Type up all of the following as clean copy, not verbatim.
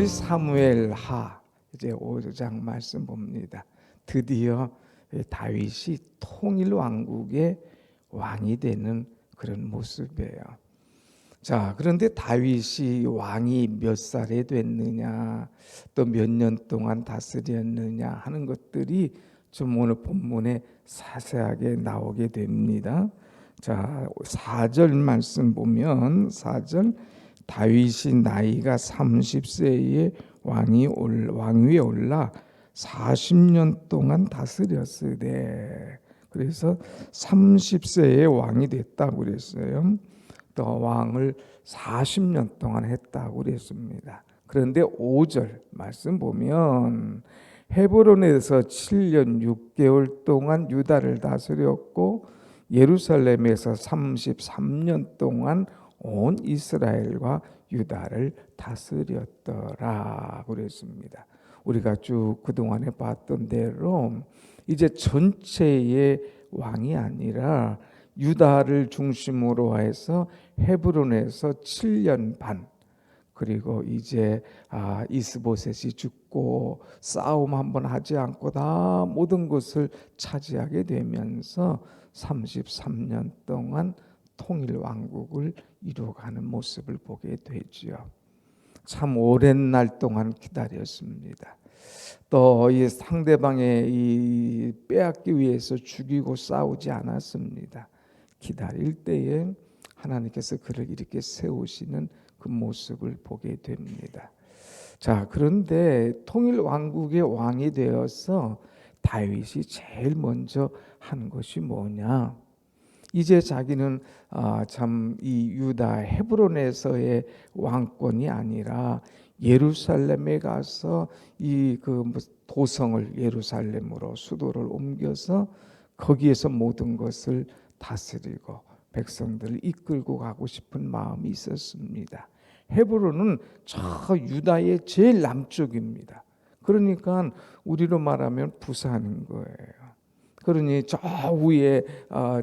사무엘하 이제 5장 말씀 봅니다. 드디어 다윗이 통일 왕국의 왕이 되는 그런 모습이에요. 자, 그런데 다윗이 왕이 몇 살에 됐느냐, 또 몇 년 동안 다스렸느냐 하는 것들이 좀 오늘 본문에 자세하게 나오게 됩니다. 자, 4절 말씀 보면 4절 다윗이 나이가 30세에 왕위에 올라 40년 동안 다스렸으되, 그래서 30세에 왕이 됐다고 그랬어요. 또 왕을 40년 동안 했다고 그랬습니다. 그런데 5절 말씀 보면 헤브론에서 7년 6개월 동안 유다를 다스렸고 예루살렘에서 33년 동안 온 이스라엘과 유다를 다스렸더라 그랬습니다. 우리가 쭉 그동안에 봤던 대로 이제 전체의 왕이 아니라 유다를 중심으로 해서 헤브론에서 7년 반, 그리고 이제 이스보셋이 죽고 싸움 한번 하지 않고 다 모든 것을 차지하게 되면서 33년 동안 통일 왕국을 이루어가는 모습을 보게 되지요. 참 오랜 날 동안 기다렸습니다. 또 이 상대방의 이 빼앗기 위해서 죽이고 싸우지 않았습니다. 기다릴 때에 하나님께서 그를 이렇게 세우시는 그 모습을 보게 됩니다. 자, 그런데 통일 왕국의 왕이 되어서 다윗이 제일 먼저 한 것이 뭐냐? 이제 자기는 참 이 유다 헤브론에서의 왕권이 아니라 예루살렘에 가서 이 그 도성을 예루살렘으로 수도를 옮겨서 거기에서 모든 것을 다스리고 백성들을 이끌고 가고 싶은 마음이 있었습니다. 헤브론은 저 유다의 제일 남쪽입니다. 그러니까 우리로 말하면 부산인 거예요. 그러니 저 위에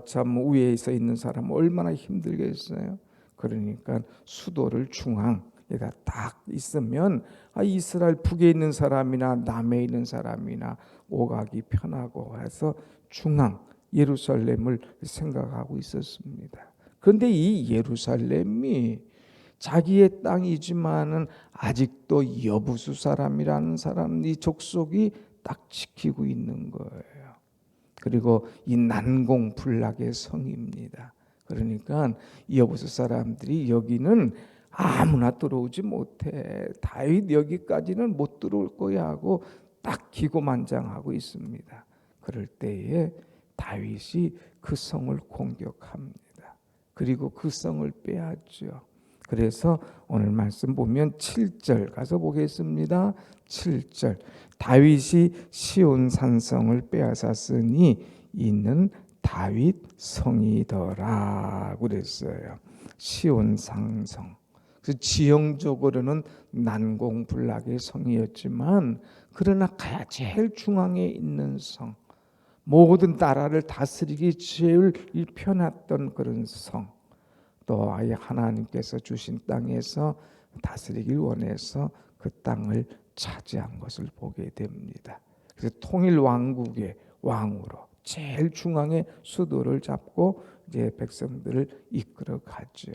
참 위에서 있는 사람은 얼마나 힘들겠어요. 그러니까 수도를 중앙에다 딱 있으면 이스라엘 북에 있는 사람이나 남에 있는 사람이나 오가기 편하고 해서 중앙 예루살렘을 생각하고 있었습니다. 그런데 이 예루살렘이 자기의 땅이지만은 아직도 여부수 사람이라는 사람, 이 족속이 딱 지키고 있는 거예요. 그리고 이 난공불락의 성입니다. 그러니까 이 여부수 사람들이 여기는 아무나 들어오지 못해. 다윗 여기까지는 못 들어올 거야 하고 딱 기고만장하고 있습니다. 그럴 때에 다윗이 그 성을 공격합니다. 그리고 그 성을 빼앗죠. 그래서 오늘 말씀 보면 7절 가서 보겠습니다. 7절 다윗이 시온 산성을 빼앗았으니 이는 다윗 성이더라 그랬어요. 시온 산성. 그래서 지형적으로는 난공불락의 성이었지만 그러나 제일 중앙에 있는 성, 모든 나라를 다스리기 제일 편했던 그런 성, 또 아예 하나님께서 주신 땅에서 다스리길 원해서 그 땅을 차지한 것을 보게 됩니다. 그래서 통일 왕국의 왕으로 제일 중앙에 수도를 잡고 이제 백성들을 이끌어 갔죠.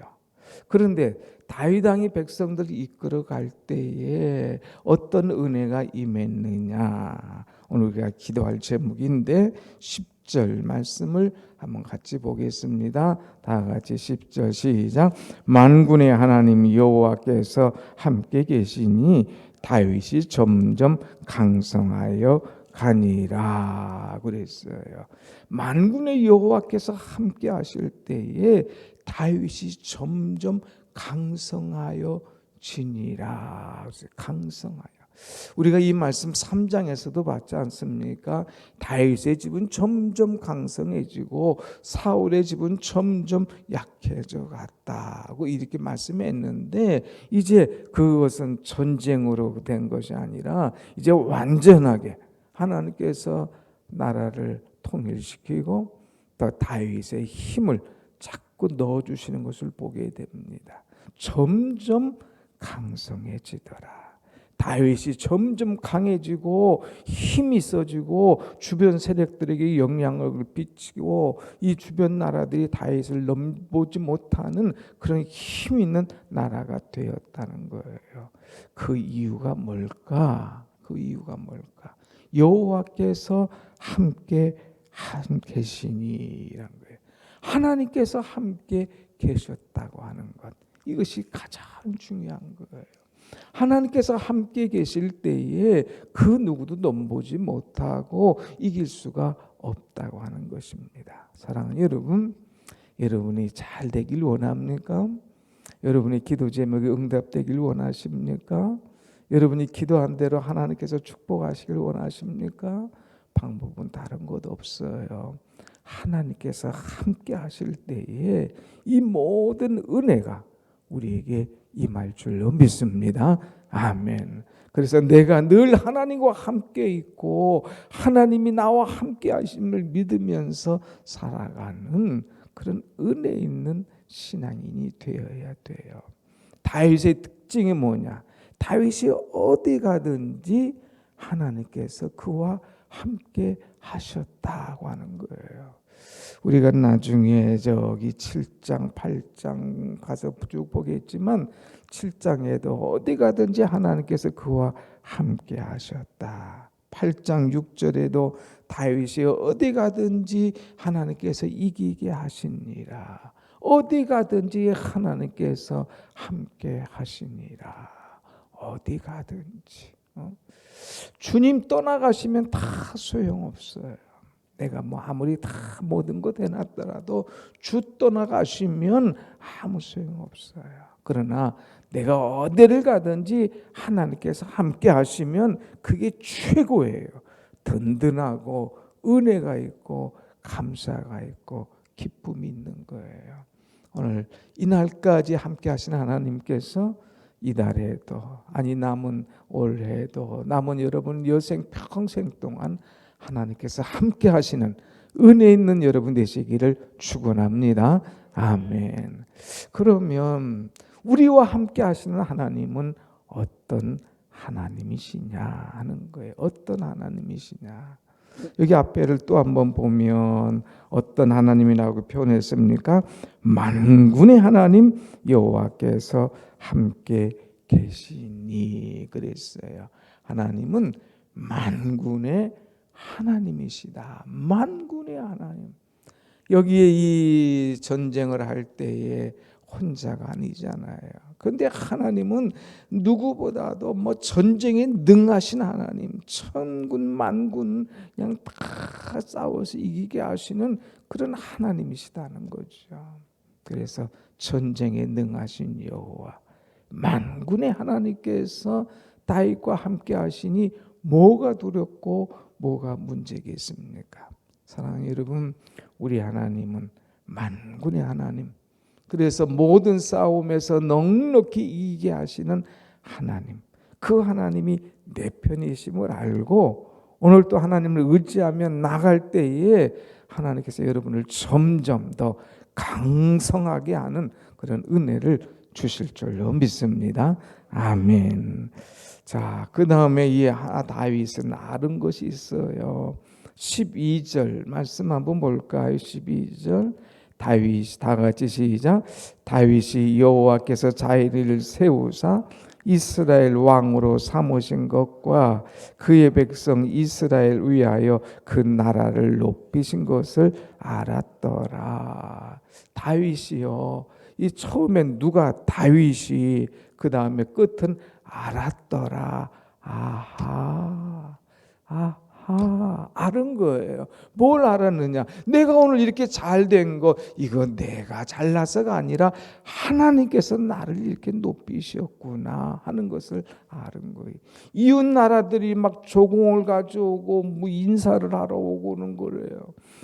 그런데 다윗 왕이 백성들을 이끌어 갈 때에 어떤 은혜가 임했느냐? 오늘 우리가 기도할 제목인데 10절 말씀을 한번 같이 보겠습니다. 다 같이 10절 시작. 만군의 하나님 여호와께서 함께 계시니 다윗이 점점 강성하여 가니라 그랬어요. 만군의 여호와께서 함께 하실 때에 다윗이 점점 강성하여 지니라. 강성하여. 우리가 이 말씀 3장에서도 봤지 않습니까? 다윗의 집은 점점 강성해지고 사울의 집은 점점 약해져 갔다고 이렇게 말씀했는데, 이제 그것은 전쟁으로 된 것이 아니라 이제 완전하게 하나님께서 나라를 통일시키고 또 다윗의 힘을 자꾸 넣어주시는 것을 보게 됩니다. 점점 강성해지더라. 다윗이 점점 강해지고 힘이 있어지고 주변 세력들에게 영향을 끼치고 이 주변 나라들이 다윗을 넘보지 못하는 그런 힘 있는 나라가 되었다는 거예요. 그 이유가 뭘까? 그 이유가 뭘까? 여호와께서 함께 계시니라는 거예요. 하나님께서 함께 계셨다고 하는 것, 이것이 가장 중요한 거예요. 하나님께서 함께 계실 때에 그 누구도 넘보지 못하고 이길 수가 없다고 하는 것입니다. 사랑하는 여러분, 여러분이 잘 되길 원합니까? 여러분의 기도 제목이 응답되길 원하십니까? 여러분이 기도한 대로 하나님께서 축복하시길 원하십니까? 방법은 다른 것 없어요. 하나님께서 함께 하실 때에 이 모든 은혜가 우리에게 임할 줄로 믿습니다. 아멘. 그래서 내가 늘 하나님과 함께 있고 하나님이 나와 함께 하심을 믿으면서 살아가는 그런 은혜 있는 신앙인이 되어야 돼요. 다윗의 특징이 뭐냐? 다윗이 어디 가든지 하나님께서 그와 함께 하셨다고 하는 거예요. 우리가 나중에 저기 7장, 8장 가서 쭉 보겠지만 7장에도 어디 가든지 하나님께서 그와 함께 하셨다. 8장 6절에도 다윗이 어디 가든지 하나님께서 이기게 하시니라. 어디 가든지 하나님께서 함께 하시니라. 어디 가든지. 주님 떠나가시면 다 소용없어요. 내가 뭐 아무리 다 모든 것 해놨더라도 주 떠나가시면 아무 소용없어요. 그러나 내가 어디를 가든지 하나님께서 함께 하시면 그게 최고예요. 든든하고 은혜가 있고 감사가 있고 기쁨이 있는 거예요. 오늘 이날까지 함께 하신 하나님께서 이달에도 아니 남은 올해도 남은 여러분 여생 평생 동안 하나님께서 함께 하시는 은혜 있는 여러분 되시기를 축원합니다. 아멘. 그러면 우리와 함께 하시는 하나님은 어떤 하나님이시냐 하는 거예요. 어떤 하나님이시냐. 여기 앞에를 또 한번 보면 어떤 하나님이라고 표현했습니까? 만군의 하나님 여호와께서 함께 계시니 그랬어요. 하나님은 만군의 하나님이시다. 만군의 하나님. 여기에 이 전쟁을 할 때에 혼자가 아니잖아요. 그런데 하나님은 누구보다도 뭐 전쟁에 능하신 하나님, 천군 만군 그냥 다 싸워서 이기게 하시는 그런 하나님이시다는 거죠. 그래서 전쟁에 능하신 여호와, 만군의 하나님께서 다윗과 함께 하시니 뭐가 두렵고 뭐가 문제겠습니까? 사랑하는 여러분, 우리 하나님은 만군의 하나님, 그래서 모든 싸움에서 넉넉히 이기게 하시는 하나님, 그 하나님이 내 편이심을 알고 오늘 또 하나님을 의지하며 나갈 때에 하나님께서 여러분을 점점 더 강성하게 하는 그런 은혜를 주실 줄로 믿습니다. 아멘. 자, 그 다음에 이 다윗은 아는 것이 있어요. 12절 말씀 한번 볼까요? 12절 다윗이 다 같이 시작. 다윗이 여호와께서 자기를 세우사 이스라엘 왕으로 삼으신 것과 그의 백성 이스라엘 위하여 그 나라를 높이신 것을 알았더라. 다윗이요. 이 처음엔 누가 다윗이 그 다음에 끝은 알았더라. 아하. 아는 거예요. 뭘 알았느냐? 내가 오늘 이렇게 잘된 거, 이거 내가 잘나서가 아니라 하나님께서 나를 이렇게 높이셨구나 하는 것을 아는 거예요. 이웃 나라들이 막 조공을 가져오고 뭐 인사를 하러 오고는 거래요.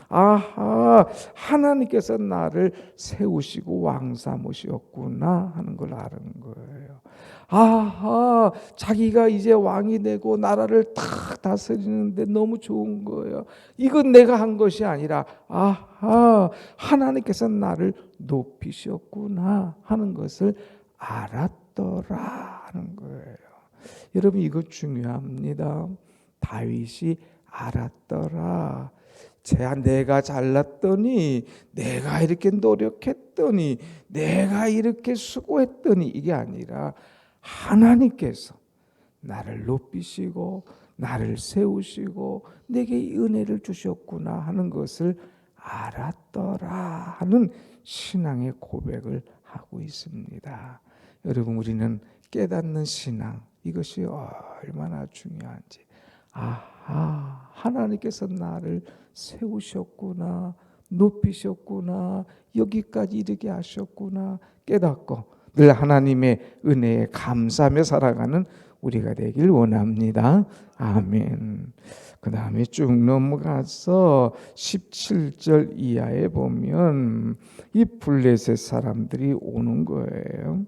아하, 하나님께서 나를 세우시고 왕 삼으셨구나 하는 걸 아는 거예요. 아하, 자기가 이제 왕이 되고 나라를 탁 다스리는데 너무 좋은 거예요. 이건 내가 한 것이 아니라 아하, 하나님께서 나를 높이셨구나 하는 것을 알았더라 하는 거예요. 여러분 이거 중요합니다. 다윗이 알았더라. 내가 잘났더니, 내가 이렇게 노력했더니, 내가 이렇게 수고했더니 이게 아니라 하나님께서 나를 높이시고 나를 세우시고 내게 이 은혜를 주셨구나 하는 것을 알았더라 하는 신앙의 고백을 하고 있습니다. 여러분 우리는 깨닫는 신앙 이것이 얼마나 중요한지 하나님께서 나를 세우셨구나 높이셨구나 여기까지 이르게 하셨구나 깨닫고 늘 하나님의 은혜에 감사하며 살아가는 우리가 되길 원합니다. 아멘. 그 다음에 쭉 넘어가서 17절 이하에 보면 이 블레셋 사람들이 오는 거예요.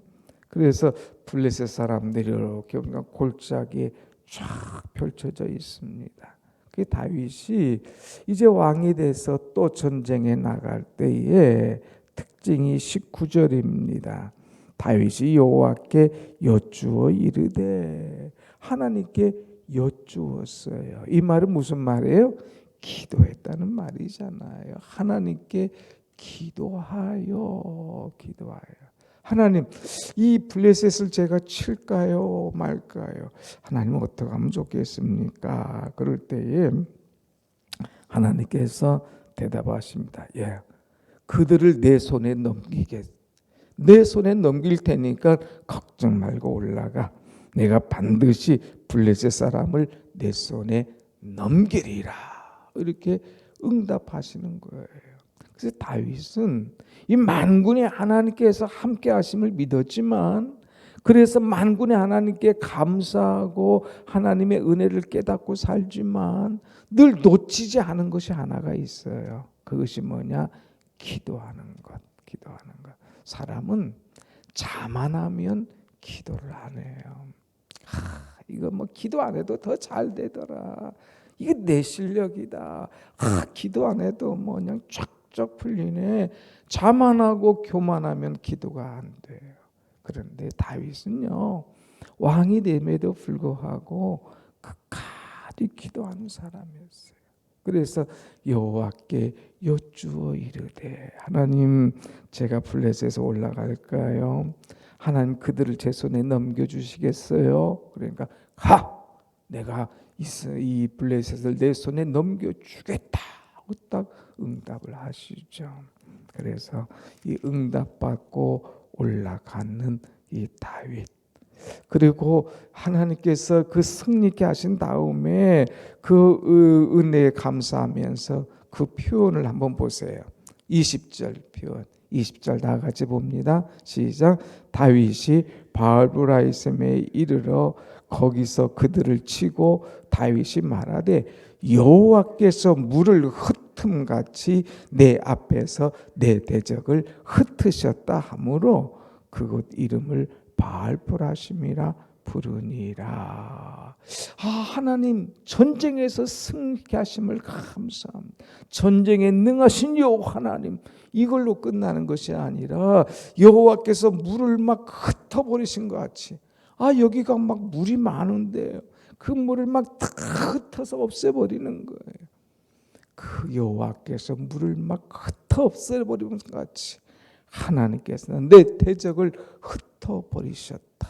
그래서 블레셋 사람들이 이렇게 우리가 골짜기에 쫙 펼쳐져 있습니다. 그 다윗이 이제 왕이 돼서 또 전쟁에 나갈 때에 특징이 19절입니다. 다윗이 여호와께 여쭈어 이르되 하나님께 여쭈었어요. 이 말은 무슨 말이에요? 기도했다는 말이잖아요. 하나님께 기도하여. 하나님, 이 블레셋을 제가 칠까요? 말까요? 하나님은 어떻게 하면 좋겠습니까? 그럴 때에 하나님께서 대답하십니다. 예, 그들을 내 손에 내 손에 넘길 테니까 걱정 말고 올라가. 내가 반드시 블레셋 사람을 내 손에 넘기리라. 이렇게 응답하시는 거예요. 그래서 다윗은 이 만군의 하나님께서 함께 하심을 믿었지만 그래서 만군의 하나님께 감사하고 하나님의 은혜를 깨닫고 살지만 늘 놓치지 않은 것이 하나가 있어요. 그것이 뭐냐? 기도하는 것. 사람은 자만하면 기도를 안 해요. 이거 뭐 기도 안 해도 더 잘 되더라. 이게 내 실력이다. 기도 안 해도 뭐 그냥 쫙쫙 풀리네. 자만하고 교만하면 기도가 안 돼요. 그런데 다윗은요, 왕이 됨에도 불구하고 끝까지 기도하는 사람이었어요. 그래서 여호와께 여쭈어 이르되 하나님 제가 블레셋에서 올라갈까요? 하나님 그들을 제 손에 넘겨주시겠어요? 그러니까 내가 이 블레셋을 내 손에 넘겨주겠다 하고 딱 응답을 하시죠. 그래서 이 응답받고 올라가는 이 다윗 그리고 하나님께서 그 승리케 하신 다음에 그 은혜에 감사하면서 그 표현을 한번 보세요. 20절 표현 20절 다 같이 봅니다. 시작. 다윗이 바알브라이셈에 이르러 거기서 그들을 치고 다윗이 말하되 여호와께서 물을 흩음같이 내 앞에서 내 대적을 흩으셨다 하므로 그곳 이름을 바알브라심이라 부르니라. 하나님 전쟁에서 승리케 하심을 감사합니다. 전쟁에 능하신 여호와 하나님 이걸로 끝나는 것이 아니라 여호와께서 물을 막 흩어버리신 것 같이 여기가 막 물이 많은데 그 물을 막 다 흩어서 없애버리는 거예요. 그 여호와께서 물을 막 흩어 없애버리는 것 같이 하나님께서는 내 대적을 흩어버리셨다.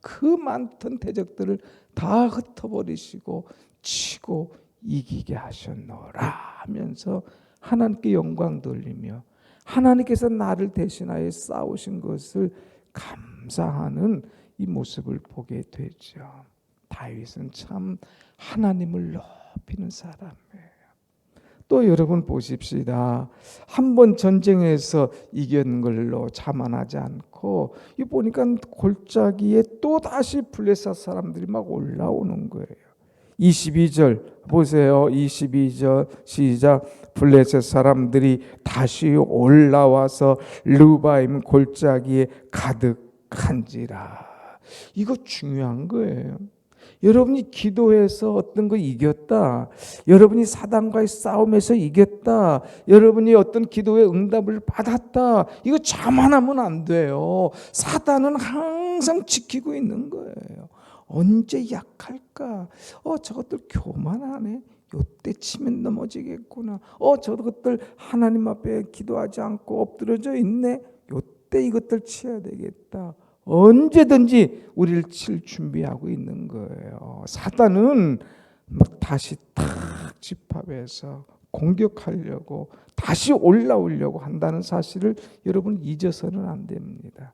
그 많던 대적들을 다 흩어버리시고 치고 이기게 하셨노라 하면서 하나님께 영광 돌리며 하나님께서 나를 대신하여 싸우신 것을 감사하는 이 모습을 보게 되죠. 다윗은 참 하나님을 높이는 사람이에요. 또 여러분 보십시다. 한번 전쟁에서 이긴 걸로 자만하지 않고 이 보니까 골짜기에 또 다시 블레셋 사람들이 막 올라오는 거예요. 22절 보세요. 22절 시작. 블레셋 사람들이 다시 올라와서 르바임 골짜기에 가득한지라. 이거 중요한 거예요. 여러분이 기도해서 어떤 거 이겼다. 여러분이 사단과의 싸움에서 이겼다. 여러분이 어떤 기도의 응답을 받았다. 이거 자만하면 안 돼요. 사단은 항상 지키고 있는 거예요. 언제 약할까? 저것들 교만하네. 요때 치면 넘어지겠구나. 저것들 하나님 앞에 기도하지 않고 엎드려져 있네. 요때 이것들 치야 되겠다. 언제든지 우리를 칠 준비하고 있는 거예요. 사단은 막 다시 탁 집합해서 공격하려고 다시 올라오려고 한다는 사실을 여러분 잊어서는 안 됩니다.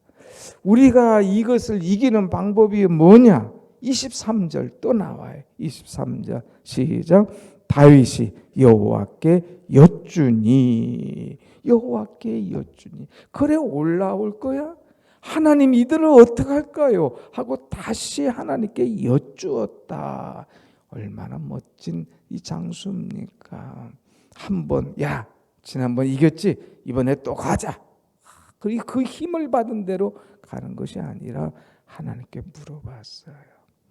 우리가 이것을 이기는 방법이 뭐냐? 23절 또 나와요. 23절 시작. 다윗이 여호와께 여쭈니, 여호와께 여쭈니. 그래 올라올 거야? 하나님 이들을 어떻게 할까요? 하고 다시 하나님께 여쭈었다. 얼마나 멋진 이 장수입니까? 한번 야 지난번 이겼지? 이번에 또 가자. 그리고 그 힘을 받은 대로 가는 것이 아니라 하나님께 물어봤어요.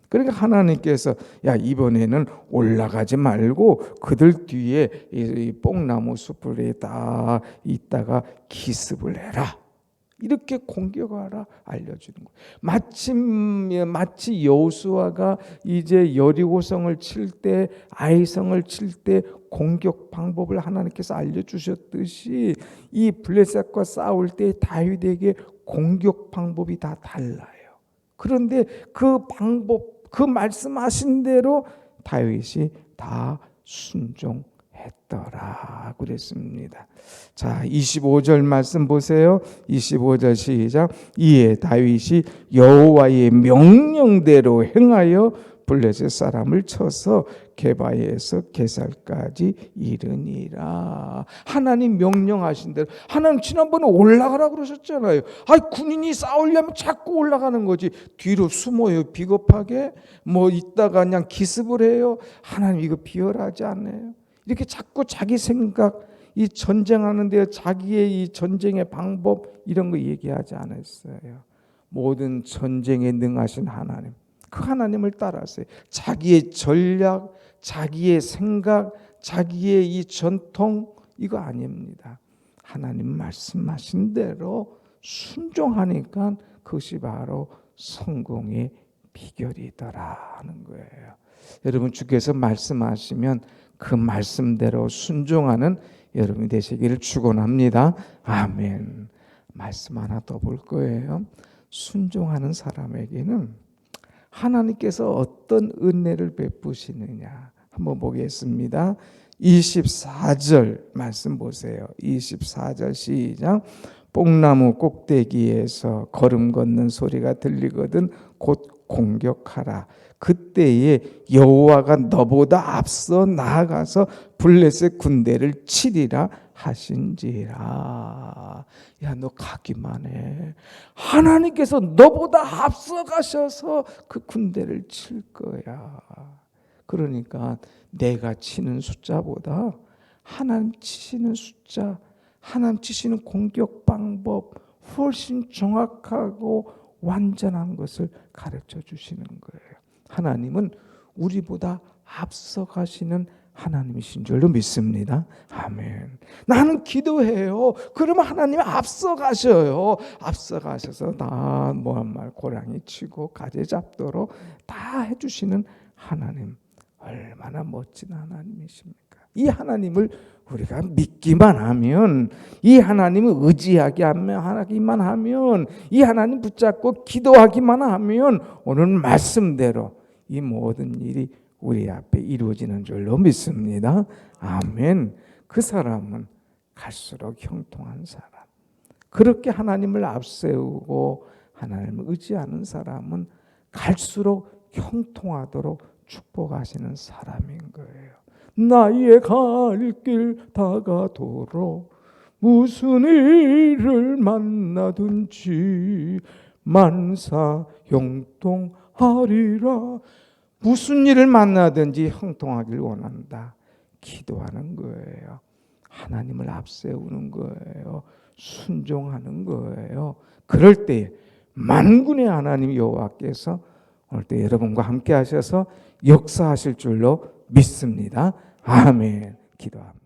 그러니까 하나님께서 야 이번에는 올라가지 말고 그들 뒤에 이 뽕나무 숲에 다 있다가 기습을 해라. 이렇게 공격하라 알려주는 거예요. 마치 여호수아가 이제 여리고성을 칠 때, 아이성을 칠 때 공격 방법을 하나님께서 알려주셨듯이 이 블레셋과 싸울 때 다윗에게 공격 방법이 다 달라요. 그런데 그 방법, 그 말씀하신 대로 다윗이 다 순종했더라 그랬습니다. 자, 25절 말씀 보세요. 25절 시작. 이에 다윗이 여호와의 명령대로 행하여 블레셋 사람을 쳐서 게바에서 게살까지 이르니라. 하나님 명령하신 대로. 하나님 지난번에 올라가라 그러셨잖아요. 군인이 싸우려면 자꾸 올라가는 거지. 뒤로 숨어요. 비겁하게 뭐 있다가 그냥 기습을 해요. 하나님 이거 비열하지 않아요? 이렇게 자꾸 자기 생각, 이 전쟁하는 데 자기의 이 전쟁의 방법 이런 거 얘기하지 않았어요. 모든 전쟁에 능하신 하나님, 그 하나님을 따랐어요. 자기의 전략, 자기의 생각, 자기의 이 전통 이거 아닙니다. 하나님 말씀하신 대로 순종하니까 그것이 바로 성공의 비결이더라 하는 거예요. 여러분 주께서 말씀하시면 그 말씀대로 순종하는 여러분이 되시기를 축원합니다. 아멘. 말씀 하나 더 볼 거예요. 순종하는 사람에게는 하나님께서 어떤 은혜를 베푸시느냐 한번 보겠습니다. 24절 말씀 보세요. 24절 시작. 뽕나무 꼭대기에서 걸음 걷는 소리가 들리거든 곧 공격하라. 그때에 여호와가 너보다 앞서 나아가서 블레셋 군대를 치리라 하신지라. 야, 너 가기만 해. 하나님께서 너보다 앞서 가셔서 그 군대를 칠 거야. 그러니까 내가 치는 숫자보다 하나님 치시는 숫자, 하나님 치시는 공격 방법 훨씬 정확하고 완전한 것을 가르쳐 주시는 거예요. 하나님은 우리보다 앞서 가시는 하나님이신 줄로 믿습니다. 아멘. 나는 기도해요. 그러면 하나님이 앞서 가셔요. 앞서 가셔서 다 모함말 고랑이 치고 가재 잡도록 다 해주시는 하나님. 얼마나 멋진 하나님이십니까? 이 하나님을 우리가 믿기만 하면, 이 하나님을 의지하기만 하면, 이 하나님 붙잡고 기도하기만 하면 오늘 말씀대로 이 모든 일이 우리 앞에 이루어지는 줄로 믿습니다. 아멘. 그 사람은 갈수록 형통한 사람. 그렇게 하나님을 앞세우고 하나님을 의지하는 사람은 갈수록 형통하도록 축복하시는 사람인 거예요. 나의 갈 길 다가도록 무슨 일을 만나든지 만사 형통하리라. 무슨 일을 만나든지 형통하길 원한다. 기도하는 거예요. 하나님을 앞세우는 거예요. 순종하는 거예요. 그럴 때 만군의 하나님 여호와께서 오늘 때 여러분과 함께 하셔서 역사하실 줄로 믿습니다. 아멘. 기도합니다.